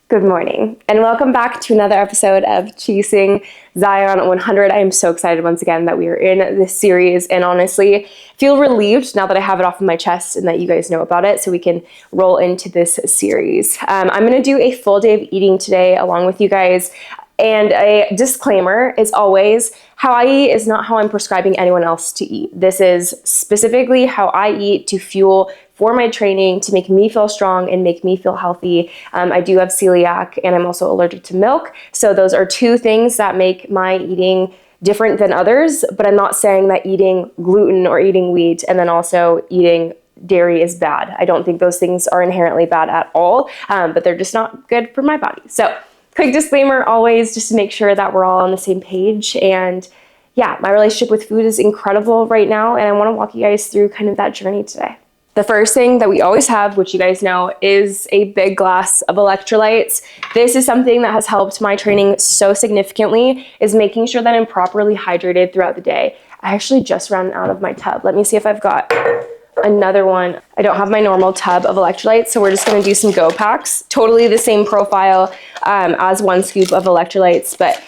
Good morning, and welcome back to another episode of Chasing Zion 100. I am so excited once again that we are in this series, and honestly feel relieved now that I have it off of my chest and that you guys know about it, so we can roll into this series. I'm going to do a full day of eating today along with you guys. And a disclaimer is always, how I eat is not how I'm prescribing anyone else to eat. This is specifically how I eat to fuel for my training, to make me feel strong and make me feel healthy. I do have celiac and I'm also allergic to milk. So those are two things that make my eating different than others, but I'm not saying that eating gluten or eating wheat and then also eating dairy is bad. I don't think those things are inherently bad at all, but they're just not good for my body. So quick disclaimer always, just to make sure that we're all on the same page. And yeah, my relationship with food is incredible right now, and I want to walk you guys through kind of that journey today. The first thing that we always have, which you guys know, is a big glass of electrolytes. This is something that has helped my training so significantly, is making sure that I'm properly hydrated throughout the day. I actually just ran out of my tub. Let me see if I've got another one. I don't have my normal tub of electrolytes, so we're just going to do some Go Packs. Totally the same profile as one scoop of electrolytes, but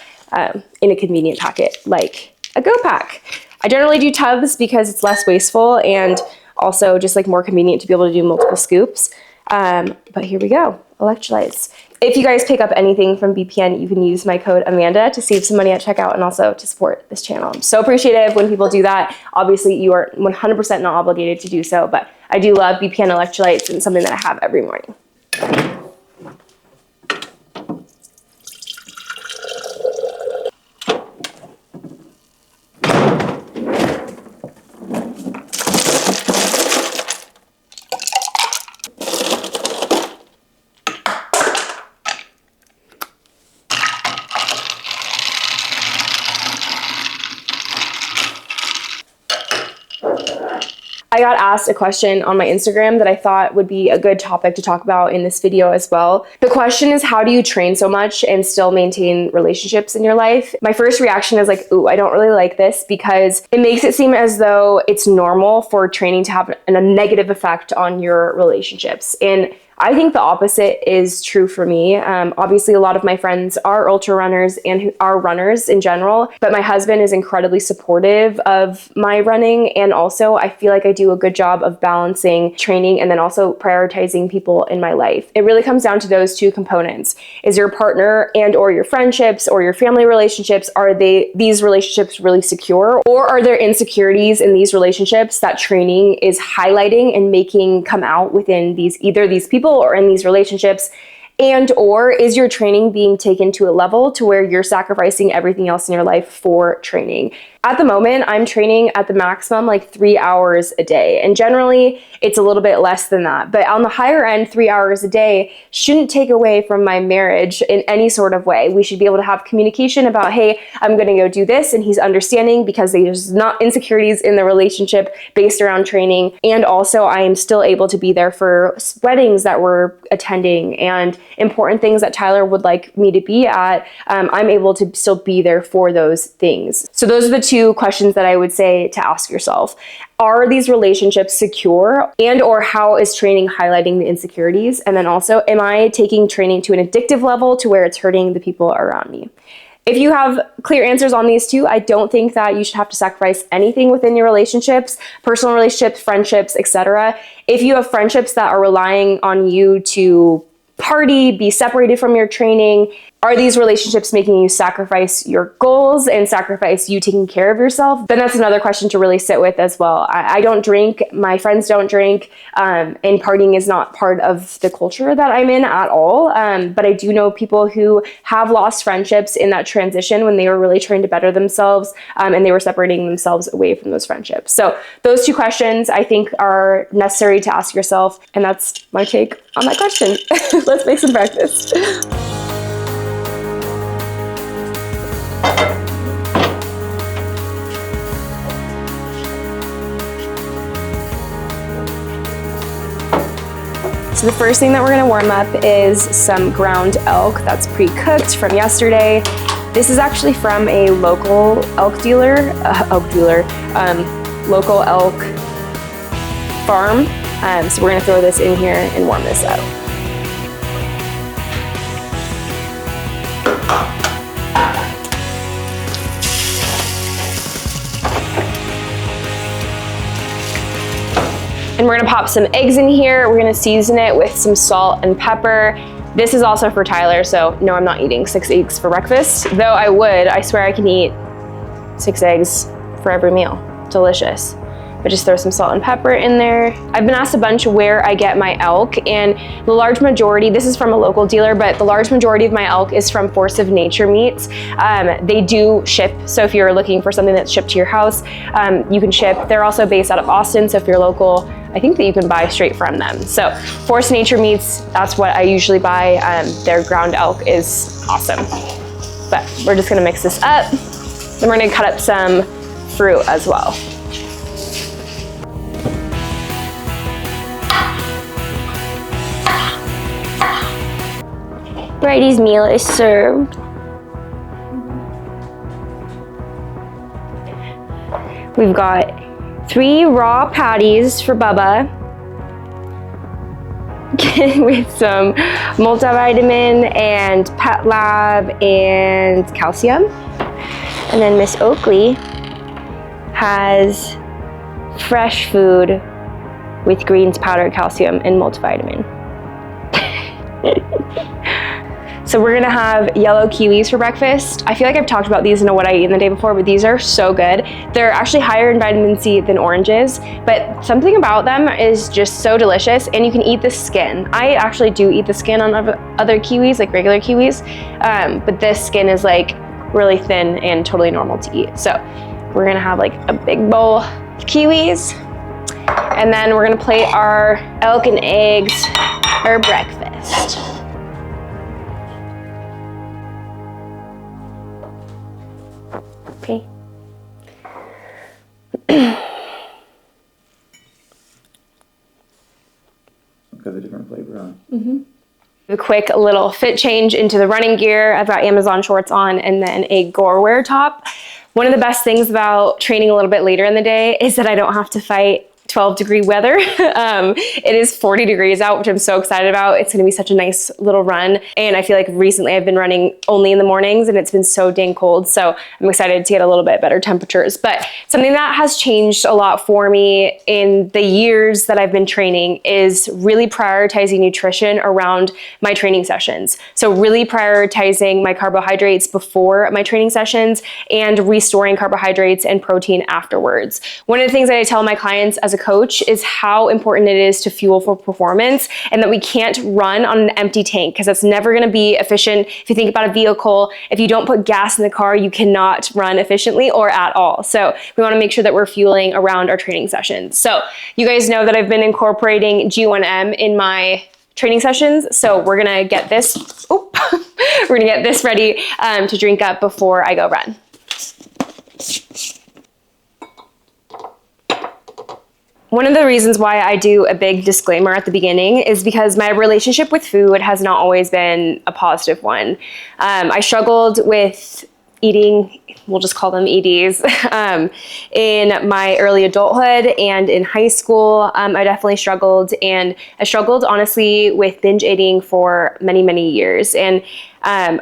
in a convenient packet, like a Go Pack. I generally do tubs because it's less wasteful and also just like more convenient to be able to do multiple scoops. But here we go, electrolytes. If you guys pick up anything from BPN, you can use my code Amanda to save some money at checkout and also to support this channel. I'm so appreciative when people do that. Obviously, you are 100% not obligated to do so, but I do love BPN electrolytes and something that I have every morning. I got asked a question on my Instagram that I thought would be a good topic to talk about in this video as well. The question is, how do you train so much and still maintain relationships in your life? My first reaction is like, ooh, I don't really like this because it makes it seem as though it's normal for training to have a negative effect on your relationships. And I think the opposite is true for me. Obviously, a lot of my friends are ultra runners and are runners in general, but my husband is incredibly supportive of my running. And also, I feel like I do a good job of balancing training and then also prioritizing people in my life. It really comes down to those two components. Is your partner and or your friendships or your family relationships, are these relationships really secure? Or are there insecurities in these relationships that training is highlighting and making come out within either these people or in these relationships? And or is your training being taken to a level to where you're sacrificing everything else in your life for training? At the moment, I'm training at the maximum like 3 hours a day. And generally, it's a little bit less than that. But on the higher end, 3 hours a day shouldn't take away from my marriage in any sort of way. We should be able to have communication about, hey, I'm going to go do this. And he's understanding because there's not insecurities in the relationship based around training. And also, I am still able to be there for weddings that we're attending and important things that Tyler would like me to be at. I'm able to still be there for those things. So those are the two questions that I would say to ask yourself. Are these relationships secure? And or how is training highlighting the insecurities? And then also, am I taking training to an addictive level to where it's hurting the people around me? If you have clear answers on these two, I don't think that you should have to sacrifice anything within your relationships, personal relationships, friendships, etc. If you have friendships that are relying on you to party, be separated from your training, are these relationships making you sacrifice your goals and sacrifice you taking care of yourself? Then that's another question to really sit with as well. I don't drink, my friends don't drink, and partying is not part of the culture that I'm in at all. But I do know people who have lost friendships in that transition when they were really trying to better themselves, and they were separating themselves away from those friendships. So those two questions I think are necessary to ask yourself, and that's my take on that question. Let's make some breakfast. So the first thing that we're gonna warm up is some ground elk that's pre-cooked from yesterday. This is actually from a local local elk farm. So we're gonna throw this in here and warm this up. And we're gonna pop some eggs in here. We're gonna season it with some salt and pepper. This is also for Tyler, so no, I'm not eating 6 eggs for breakfast. Though I swear I can eat 6 eggs for every meal. Delicious. But just throw some salt and pepper in there. I've been asked a bunch where I get my elk, and the large majority, this is from a local dealer, but the large majority of my elk is from Force of Nature Meats. They do ship, so if you're looking for something that's shipped to your house, you can ship. They're also based out of Austin, so if you're local, I think that you can buy straight from them. So Force Nature Meats, that's what I usually buy. Their ground elk is awesome. But we're just gonna mix this up. Then we're gonna cut up some fruit as well. Brady's meal is served. We've got 3 raw patties for Bubba with some multivitamin and Pet Lab and calcium. And then Miss Oakley has fresh food with greens, powdered calcium, and multivitamin. So we're gonna have yellow kiwis for breakfast. I feel like I've talked about these in a what I eat in the day before, but these are so good. They're actually higher in vitamin C than oranges, but something about them is just so delicious, and you can eat the skin. I actually do eat the skin on other kiwis, like regular kiwis, but this skin is like really thin and totally normal to eat. So we're gonna have like a big bowl of kiwis, and then we're gonna plate our elk and eggs for breakfast. Okay. Got the different flavor on. Mm-hmm. A quick little fit change into the running gear. I've got Amazon shorts on and then a gore wear top. One of the best things about training a little bit later in the day is that I don't have to fight 12-degree weather. It is 40 degrees out, which I'm so excited about. It's gonna be such a nice little run. And I feel like recently I've been running only in the mornings and it's been so dang cold. So I'm excited to get a little bit better temperatures. But something that has changed a lot for me in the years that I've been training is really prioritizing nutrition around my training sessions. So really prioritizing my carbohydrates before my training sessions and restoring carbohydrates and protein afterwards. One of the things that I tell my clients as a coach is how important it is to fuel for performance, and that we can't run on an empty tank because that's never going to be efficient. If you think about a vehicle, if you don't put gas in the car, you cannot run efficiently or at all. So we want to make sure that we're fueling around our training sessions. So you guys know that I've been incorporating G1M in my training sessions. So we're going to get this, we're going to get this ready to drink up before I go run. One of the reasons why I do a big disclaimer at the beginning is because my relationship with food has not always been a positive one. I struggled with eating, we'll just call them EDs, in my early adulthood and in high school. I definitely struggled, and I struggled honestly with binge eating for many, many years. And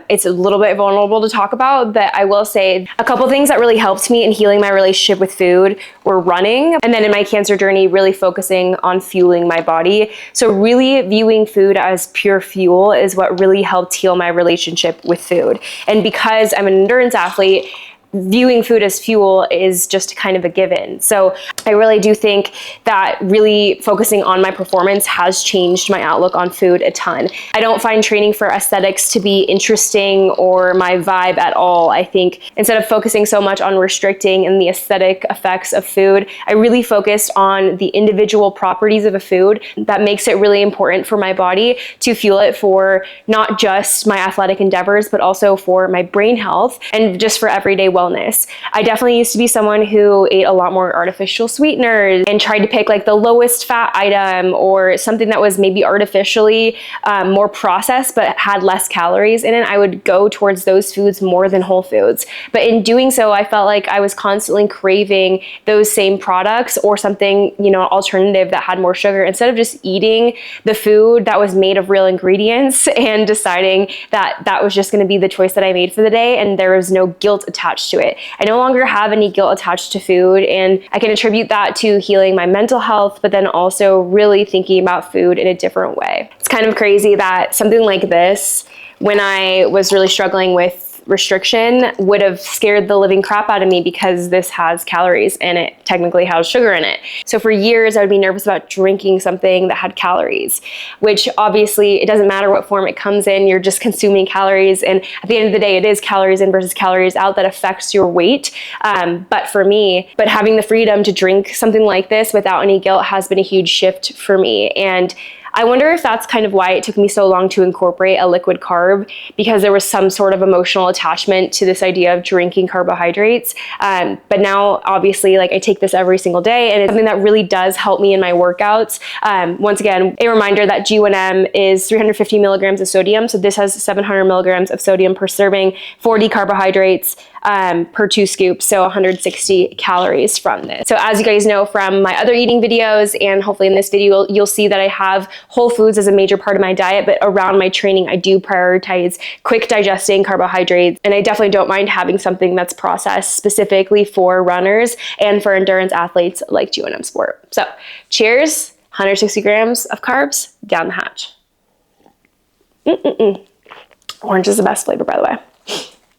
it's a little bit vulnerable to talk about, but I will say a couple things that really helped me in healing my relationship with food were running, and then in my cancer journey, really focusing on fueling my body. So really viewing food as pure fuel is what really helped heal my relationship with food. And because I'm an endurance athlete, viewing food as fuel is just kind of a given. So I really do think that really focusing on my performance has changed my outlook on food a ton. I don't find training for aesthetics to be interesting or my vibe at all. I think instead of focusing so much on restricting and the aesthetic effects of food, I really focused on the individual properties of a food that makes it really important for my body to fuel it for not just my athletic endeavors, but also for my brain health and just for everyday well wellness. I definitely used to be someone who ate a lot more artificial sweeteners and tried to pick like the lowest fat item or something that was maybe artificially more processed but had less calories in it. I would go towards those foods more than whole foods. But in doing so, I felt like I was constantly craving those same products or something, you know, alternative that had more sugar, instead of just eating the food that was made of real ingredients and deciding that that was just going to be the choice that I made for the day and there was no guilt attached to it. I no longer have any guilt attached to food, and I can attribute that to healing my mental health, but then also really thinking about food in a different way. It's kind of crazy that something like this, when I was really struggling with restriction, would have scared the living crap out of me because this has calories and it technically has sugar in it. So for years I would be nervous about drinking something that had calories, which obviously it doesn't matter what form it comes in, you're just consuming calories, and at the end of the day it is calories in versus calories out that affects your weight. But for me, having the freedom to drink something like this without any guilt has been a huge shift for me. And I wonder if that's kind of why it took me so long to incorporate a liquid carb, because there was some sort of emotional attachment to this idea of drinking carbohydrates. But now obviously, like, I take this every single day and it's something that really does help me in my workouts. Once again, a reminder that G1M is 350 milligrams of sodium. So this has 700 milligrams of sodium per serving, 40 carbohydrates per 2 scoops, so 160 calories from this. So as you guys know from my other eating videos, and hopefully in this video, you'll see that I have whole foods as a major part of my diet, but around my training, I do prioritize quick digesting carbohydrates, and I definitely don't mind having something that's processed specifically for runners and for endurance athletes like G1M Sport. So cheers, 160 grams of carbs down the hatch. Orange is the best flavor, by the way.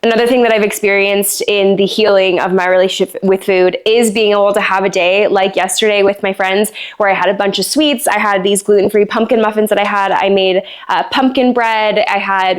Another thing that I've experienced in the healing of my relationship with food is being able to have a day like yesterday with my friends where I had a bunch of sweets. I had these gluten-free pumpkin muffins that I made pumpkin bread.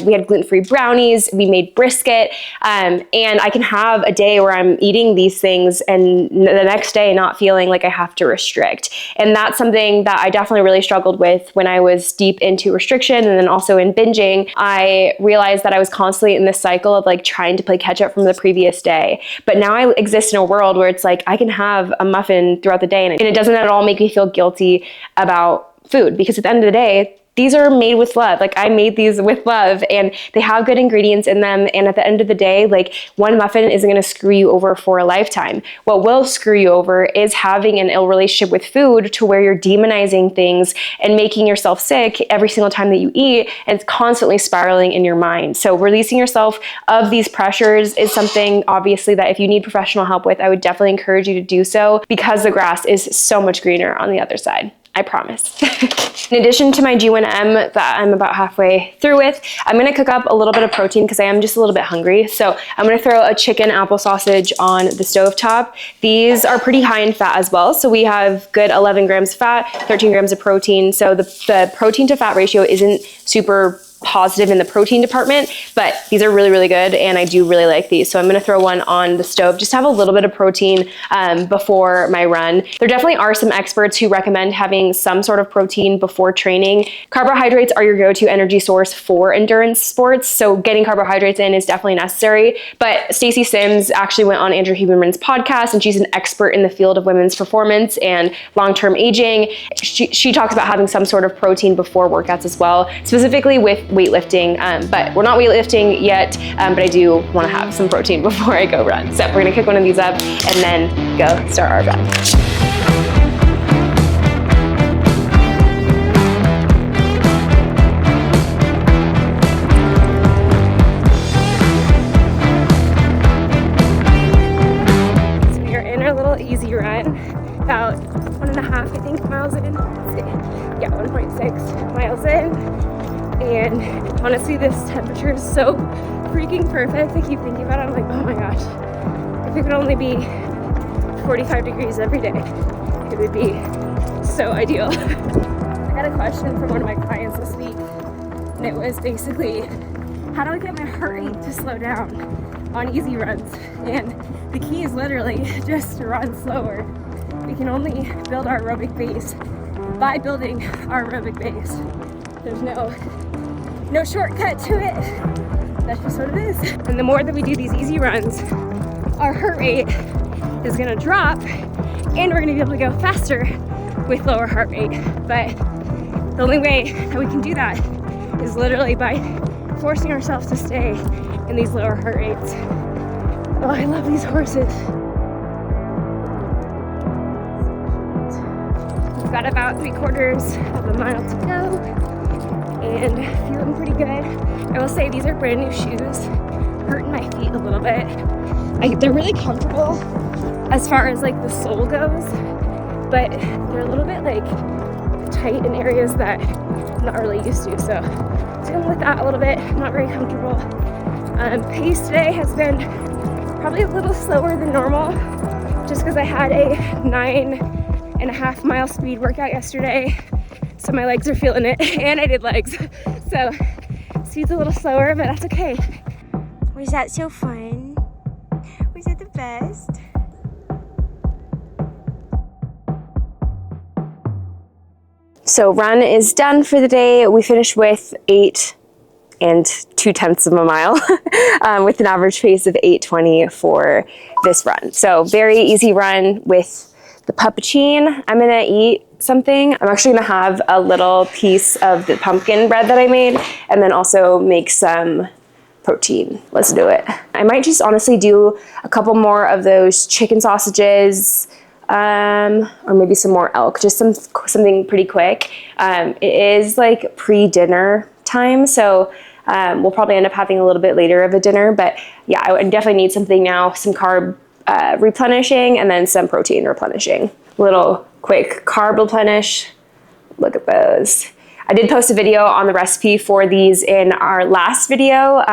We had gluten-free brownies. We made brisket. And I can have a day where I'm eating these things and the next day not feeling like I have to restrict. And that's something that I definitely really struggled with when I was deep into restriction and then also in binging. I realized that I was constantly in this cycle of like trying to play catch up from the previous day. But now I exist in a world where it's like I can have a muffin throughout the day and it doesn't at all make me feel guilty about food, because at the end of the day, these are made with love. Like, I made these with love and they have good ingredients in them. And at the end of the day, like, one muffin isn't gonna screw you over for a lifetime. What will screw you over is having an ill relationship with food to where you're demonizing things and making yourself sick every single time that you eat, and it's constantly spiraling in your mind. So releasing yourself of these pressures is something, obviously, that if you need professional help with, I would definitely encourage you to do so, because the grass is so much greener on the other side. I promise. In addition to my G1M that I'm about halfway through with, I'm gonna cook up a little bit of protein because I am just a little bit hungry. So I'm gonna throw a chicken apple sausage on the stovetop. These are pretty high in fat as well. So we have good 11 grams of fat, 13 grams of protein. So the protein to fat ratio isn't super positive in the protein department, but these are really, really good and I do really like these. So I'm gonna throw one on the stove just to have a little bit of protein before my run. There definitely are some experts who recommend having some sort of protein before training. Carbohydrates are your go-to energy source for endurance sports, so getting carbohydrates in is definitely necessary. But Stacy Sims actually went on Andrew Huberman's podcast, and she's an expert in the field of women's performance and long-term aging. She talks about having some sort of protein before workouts as well, specifically with weightlifting, but we're not weightlifting yet, but I do want to have some protein before I go run. So we're gonna cook one of these up and then go start our run. So we are in our little easy run, about 1.5, I think, miles in. Let's see. Yeah, 1.6 miles in. And honestly, this temperature is so freaking perfect. I keep thinking about it. I'm like, oh my gosh, if it could only be 45 degrees every day, it would be so ideal. I got a question from one of my clients this week, and it was basically, how do I get my heart rate to slow down on easy runs? And the key is literally just to run slower. We can only build our aerobic base by building our aerobic base. There's no shortcut to it. That's just what it is. And the more that we do these easy runs, our heart rate is gonna drop and we're gonna be able to go faster with lower heart rate. But the only way that we can do that is literally by forcing ourselves to stay in these lower heart rates. Oh, I love these horses. We've got about 3/4 of a mile to go and feeling pretty good. I will say these are brand new shoes, hurting my feet a little bit. They're really comfortable as far as like the sole goes, but they're a little bit like tight in areas that I'm not really used to. So dealing with that a little bit, not very comfortable. Pace today has been probably a little slower than normal just because I had a 9.5 mile speed workout yesterday. So my legs are feeling it and I did legs. So speed's a little slower, but that's okay. Was that so fun? Was that the best? So run is done for the day. We finished with 8 2/10 of a mile with an average pace of 8:20 for this run. So very easy run with the puppuccine. I'm gonna eat something. I'm actually gonna have a little piece of the pumpkin bread that I made and then also make some protein. Let's do it. I might just honestly do a couple more of those chicken sausages, or maybe some more elk, just something pretty quick. It is like pre-dinner time, so we'll probably end up having a little bit later of a dinner, but yeah, I would definitely need something now, some carb replenishing and then some protein replenishing. Little quick carb replenish. Look at those. I did post a video on the recipe for these in our last video.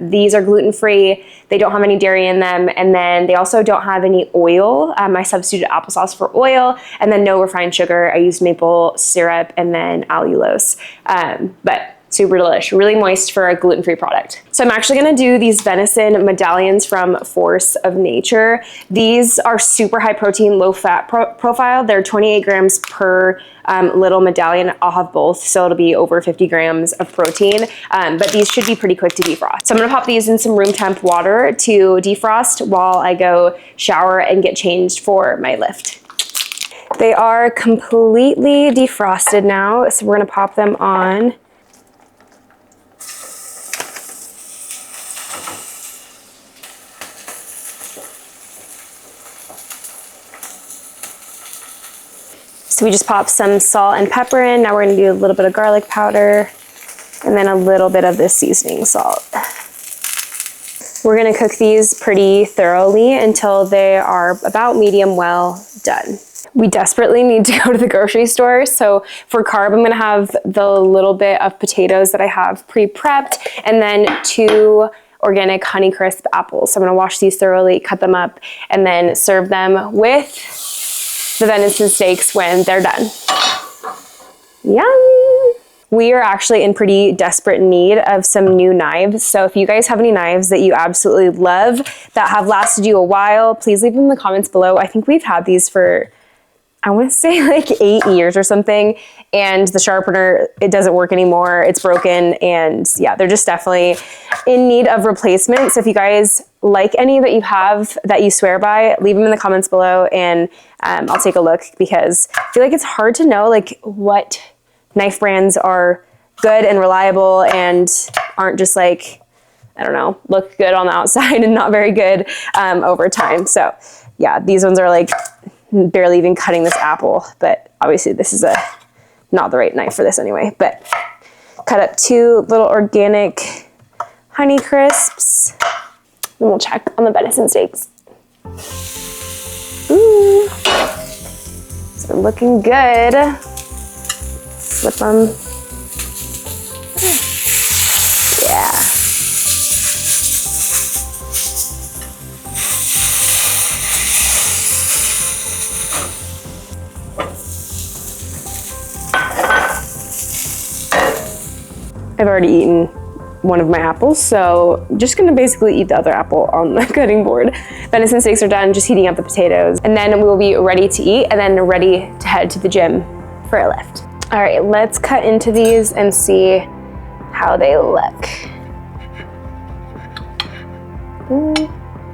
These are gluten-free. They don't have any dairy in them. And then they also don't have any oil. I substituted applesauce for oil and then no refined sugar. I used maple syrup and then allulose. But super delish, really moist for a gluten-free product. So I'm actually gonna do these venison medallions from Force of Nature. These are super high protein, low fat profile. They're 28 grams per little medallion. I'll have both, so it'll be over 50 grams of protein, but these should be pretty quick to defrost. So I'm gonna pop these in some room temp water to defrost while I go shower and get changed for my lift. They are completely defrosted now, so we're gonna pop them on. So we just pop some salt and pepper in. Now we're gonna do a little bit of garlic powder and then a little bit of this seasoning salt. We're gonna cook these pretty thoroughly until they are about medium well done. We desperately need to go to the grocery store. So for carb, I'm gonna have the little bit of potatoes that I have pre-prepped and then 2 organic Honeycrisp apples. So I'm gonna wash these thoroughly, cut them up, and then serve them with the venison steaks when they're done. Yum! We are actually in pretty desperate need of some new knives. So if you guys have any knives that you absolutely love that have lasted you a while, please leave them in the comments below. I think we've had these for, I want to say like 8 years or something. And the sharpener, it doesn't work anymore. It's broken. And yeah, they're just definitely in need of replacement. So if you guys like any that you have that you swear by, leave them in the comments below and I'll take a look, because I feel like it's hard to know like what knife brands are good and reliable and aren't just like, I don't know, look good on the outside and not very good over time. So yeah, these ones are like barely even cutting this apple, but obviously this is not the right knife for this anyway. But cut up 2 little organic Honeycrisps. And we'll check on the venison steaks. Ooh, so looking good. Slip them. Yeah. I've already eaten one of my apples, so I'm just gonna basically eat the other apple on the cutting board. Venison steaks are done, just heating up the potatoes, and then we will be ready to eat and then ready to head to the gym for a lift. All right, let's cut into these and see how they look.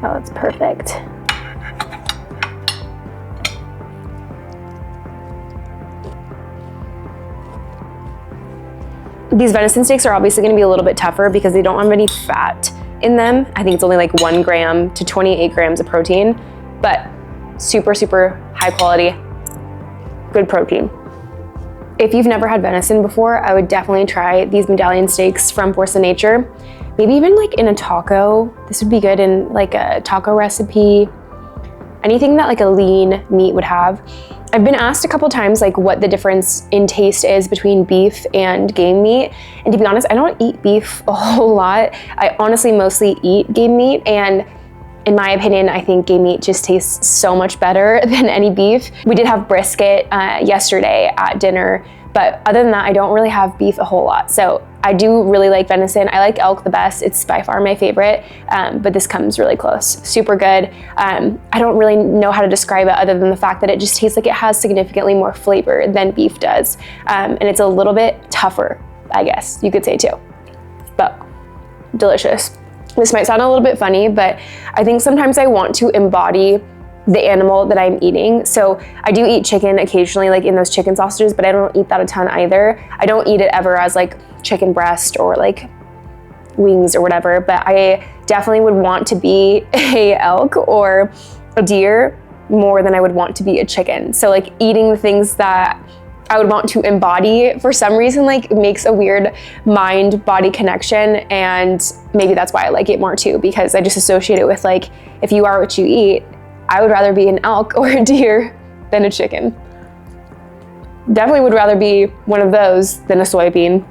Oh, it's perfect. These venison steaks are obviously gonna be a little bit tougher because they don't have any fat in them. I think it's only like 1 gram to 28 grams of protein, but super, super high quality, good protein. If you've never had venison before, I would definitely try these medallion steaks from Force of Nature. Maybe even like in a taco. This would be good in like a taco recipe. Anything that like a lean meat would have. I've been asked a couple times like what the difference in taste is between beef and game meat. And to be honest, I don't eat beef a whole lot. I honestly mostly eat game meat, and in my opinion, I think game meat just tastes so much better than any beef. We did have brisket yesterday at dinner, but other than that, I don't really have beef a whole lot. So I do really like venison. I like elk the best. It's by far my favorite, but this comes really close. Super good. I don't really know how to describe it other than the fact that it just tastes like it has significantly more flavor than beef does. And it's a little bit tougher, I guess you could say too, but delicious. This might sound a little bit funny, but I think sometimes I want to embody the animal that I'm eating. So I do eat chicken occasionally, like in those chicken sausages, but I don't eat that a ton either. I don't eat it ever as like chicken breast or like wings or whatever, but I definitely would want to be a elk or a deer more than I would want to be a chicken. So like eating the things that I would want to embody for some reason like makes a weird mind-body connection, and maybe that's why I like it more too, because I just associate it with like, if you are what you eat, I would rather be an elk or a deer than a chicken. Definitely would rather be one of those than a soybean.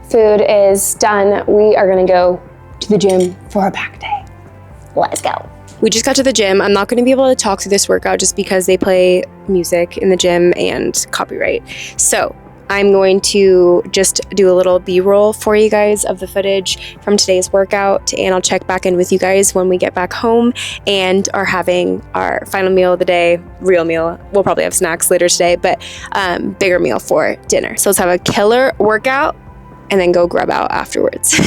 Food is done. We are gonna go to the gym for a back day. Let's go. We just got to the gym. I'm not going to be able to talk through this workout just because they play music in the gym and copyright. So I'm going to just do a little B-roll for you guys of the footage from today's workout, and I'll check back in with you guys when we get back home and are having our final meal of the day, real meal. We'll probably have snacks later today, but bigger meal for dinner. So let's have a killer workout and then go grub out afterwards.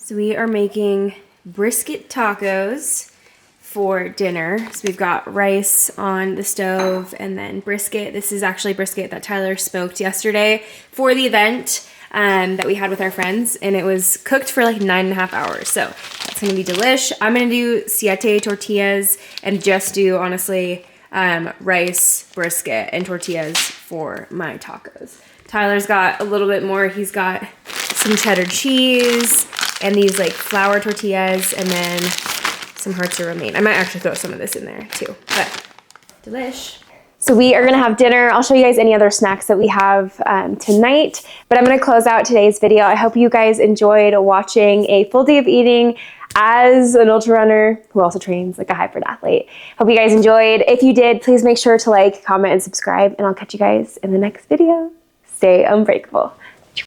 So we are making brisket tacos for dinner. So we've got rice on the stove and then brisket. This is actually brisket that Tyler smoked yesterday for the event that we had with our friends, and it was cooked for like 9.5 hours. So that's gonna be delish. I'm gonna do siete tortillas and just do honestly rice, brisket, and tortillas for my tacos. Tyler's got a little bit more. He's got some cheddar cheese and these like flour tortillas, and then some hearts of romaine. I might actually throw some of this in there too, but delish. So we are gonna have dinner. I'll show you guys any other snacks that we have tonight, but I'm gonna close out today's video. I hope you guys enjoyed watching a full day of eating as an ultra runner who also trains like a hybrid athlete. Hope you guys enjoyed. If you did, please make sure to like, comment, and subscribe, and I'll catch you guys in the next video. Stay unbreakable.